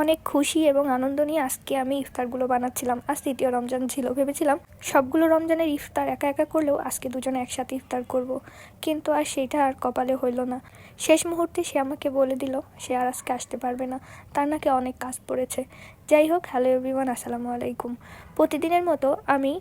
অনেক খুশি এবং আনন্দ নিয়ে আজকে আমি ইফতারগুলো বানাচ্ছিলাম। আজ তৃতীয় রমজান ছিল, ভেবেছিলাম সবগুলো রমজানের ইফতার একা একা করলেও আজকে দুজনে একসাথে ইফতার করব, কিন্তু আর সেটা আর কপালে হইল না। শেষ মুহূর্তে সে আমাকে বলে দিল সে আর আজকে আসতে পারবে না, তার নাকি অনেক কাজ পড়েছে। যাই হোক, হ্যালো এভরিওয়ান, আসসালামু আলাইকুম। প্রতিদিনের মতো আমি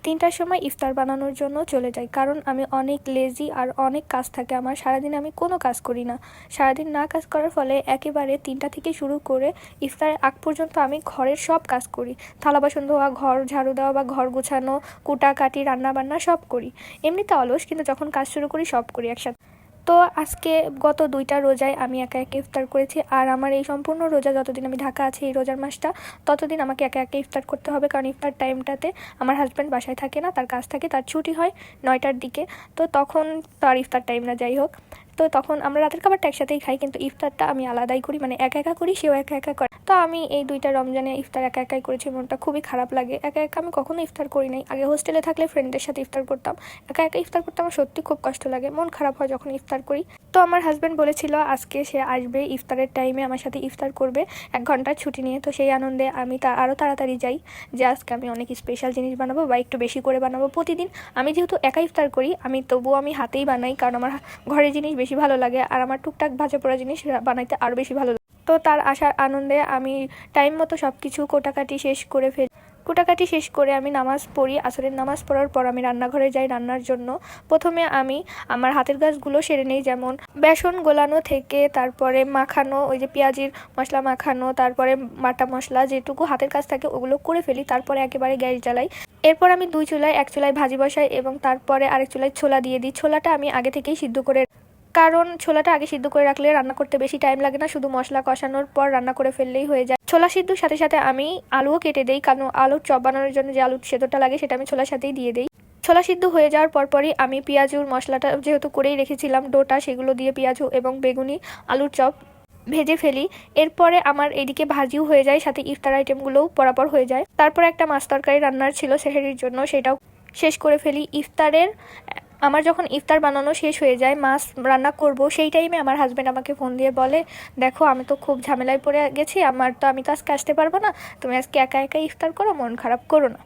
3টার সময় ইফতার বানানোর জন্য চলে যাই, কারণ আমি অনেক লেজি আর অনেক কাজ থাকে আমার। সারাদিন আমি কোনো কাজ করি না। সারাদিন না কাজ করার ফলে একেবারে 3টা থেকে শুরু করে ইফতারের আগ পর্যন্ত আমি ঘরের সব কাজ করি। থালা বাসন ধোয়া, ঘর ঝাড়ু দেওয়া বা ঘর গোছানো, কুটাকাটি, রান্নাবান্না সব করি। এমনিতে অলস, কিন্তু যখন কাজ শুরু করি সব করি একসাথে। তো আজকে গত 2টা রোজায় আমি একা একা ইফতার করেছি, আর আমার এই সম্পূর্ণ রোজা যতদিন আমি ঢাকা আছি, এই রোজার মাসটা, ততদিন আমাকে একা একা ইফতার করতে হবে। কারণ ইফতার টাইমটাতে আমার হাজব্যান্ড বাসায় থাকে না, তার কাজ থাকে, তার ছুটি হয় 9টার দিকে। তো তখন তার ইফতার টাইম না, যাই হোক। তো তখন আমরা রাতের খাবারটা একসাথেই খাই, কিন্তু ইফতারটা আমি আলাদাই করি, মানে একা একা করি, সেও একা একা করে। তো আমি এই 2টা রমজানে ইফতার একা একাই করেছি। মনটা খুবই খারাপ লাগে। একা একা আমি কখনো ইফতার করি নাই। আগে হোস্টেলে থাকলে ফ্রেন্ডদের সাথে ইফতার করতাম, একা একা ইফতার করতে আমার সত্যি খুব কষ্ট লাগে, মন খারাপ হয় যখন ইফতার করি। তো আমার হাজব্যান্ড বলেছিল আজকে সে আসবে ইফতারের টাইমে, আমার সাথে ইফতার করবে 1 ঘন্টার ছুটি নিয়ে। তো সেই আনন্দে আমি আরও তাড়াতাড়ি যাই যে আজকে আমি অনেক স্পেশাল জিনিস বানাবো বা একটু বেশি করে বানাবো। প্রতিদিন আমি যেহেতু একা ইফতার করি, তবুও আমি হাতেই বানাই, কারণ আমার ঘরের জিনিস বেশি ভালো লাগে, আর আমার টুকটাক ভাজা পোড়া জিনিস বানাইতে আরও বেশি ভালো লাগে। তো তার আসার আনন্দে আমি টাইম মতো সব কিছু কোটাকাটি শেষ করে আমি নামাজ পড়ি। আসরের নামাজ পড়ার পর আমি রান্নাঘরে যাই রান্নার জন্য। প্রথমে আমি আমার হাতের কাজগুলো সেরে নিই, যেমন বেসন গোলানো থেকে তারপরে মাখানো, ওই যে পেঁয়াজির মশলা মাখানো, তারপরে বাটা মশলা, যেটুকু হাতের কাজ থাকে ওগুলো করে ফেলি। তারপরে একেবারে গ্যাস জ্বালাই। এরপর আমি 2 চুলায়, 1 চুলায় ভাজি বসাই এবং তারপরে আরেক চুলায় ছোলা দিয়ে দিই। ছোলাটা আমি আগে থেকেই সিদ্ধ করে, কারণ ছোলাটা আগে সিদ্ধ করে রাখলে রান্না করতে বেশি টাইম লাগে না, শুধু মশলা কষানোর পর রান্না করে ফেললেই হয়ে যায়। ছোলা সিদ্ধর সাথে সাথে আমি আলুও কেটে দেই, কারণ আলুর চপ বানানোর জন্য যে আলুর সেদ্ধটা লাগে সেটা আমি ছোলার সাথেই দিয়ে দিই। ছোলা সিদ্ধ হয়ে যাওয়ার পরপরই আমি পেঁয়াজুর মশলাটা যেহেতু করেই রেখেছিলাম ডোটা, সেগুলো দিয়ে পেঁয়াজু এবং বেগুনি আলুর চপ ভেজে ফেলি। এরপরে আমার এদিকে ভাজিও হয়ে যায়, সাথে ইফতার আইটেমগুলোও বরাবর হয়ে যায়। তারপরে একটা মাছ তরকারি রান্নার ছিল সেহরির জন্য, সেটাও শেষ করে ফেলি। আমার যখন ইফতার বানানো শেষ হয়ে যায়, মাছ রান্না করব, সেই টাইমে আমার হাজব্যান্ড আমাকে ফোন দিয়ে বলে, দেখো আমি তো খুব ঝামেলায় পড়ে গেছি, আমি তো আজকে আসতে পারবো না, তুমি আজকে একা একা ইফতার করো, মন খারাপ করো না।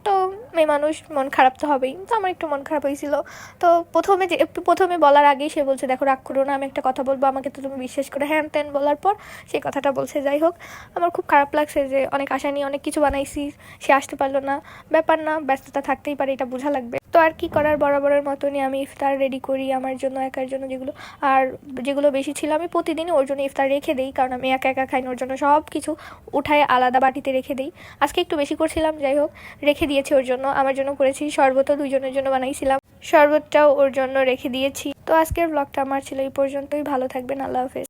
তো মেয়ে মানুষ, মন খারাপ তো হবেই। তো আমার একটু মন খারাপ হয়েছিল। তো প্রথমে বলার আগেই সে বলছে, দেখো রাগ করো না, আমি একটা কথা বলবো, আমাকে তো তুমি বিশ্বাস করে হ্যান ত্যান বলার পর সেই কথাটা বলছে। যাই হোক, আমার খুব খারাপ লাগছে যে অনেক আশা নিয়ে অনেক কিছু বানাইছি, সে আসতে পারলো না। ব্যাপার না, ব্যস্ততা থাকতেই পারে, এটা বোঝা লাগবে। তো আর কি করার, বরাবরের মতনই আমি ইফতার রেডি করি আমার জন্য, একার জন্য যেগুলো বেশি ছিল আমি প্রতিদিনই ওর জন্য ইফতার রেখে দিই, কারণ আমি একা একা খাই না, ওর জন্য সব কিছু উঠায় আলাদা বাটিতে রেখে দিই। আজকে একটু বেশি করছিলাম, যাই হোক রেখে দিয়েছি ওর জন্য। আমার জন্য করেছি শরবতও, 2 জনের জন্য বানাইছিলাম, শরবতটাও ওর জন্য রেখে দিয়েছি। তো আজকের ব্লগটা আমার ছিল এই পর্যন্তই। ভালো থাকবেন, আল্লাহ হাফেজ।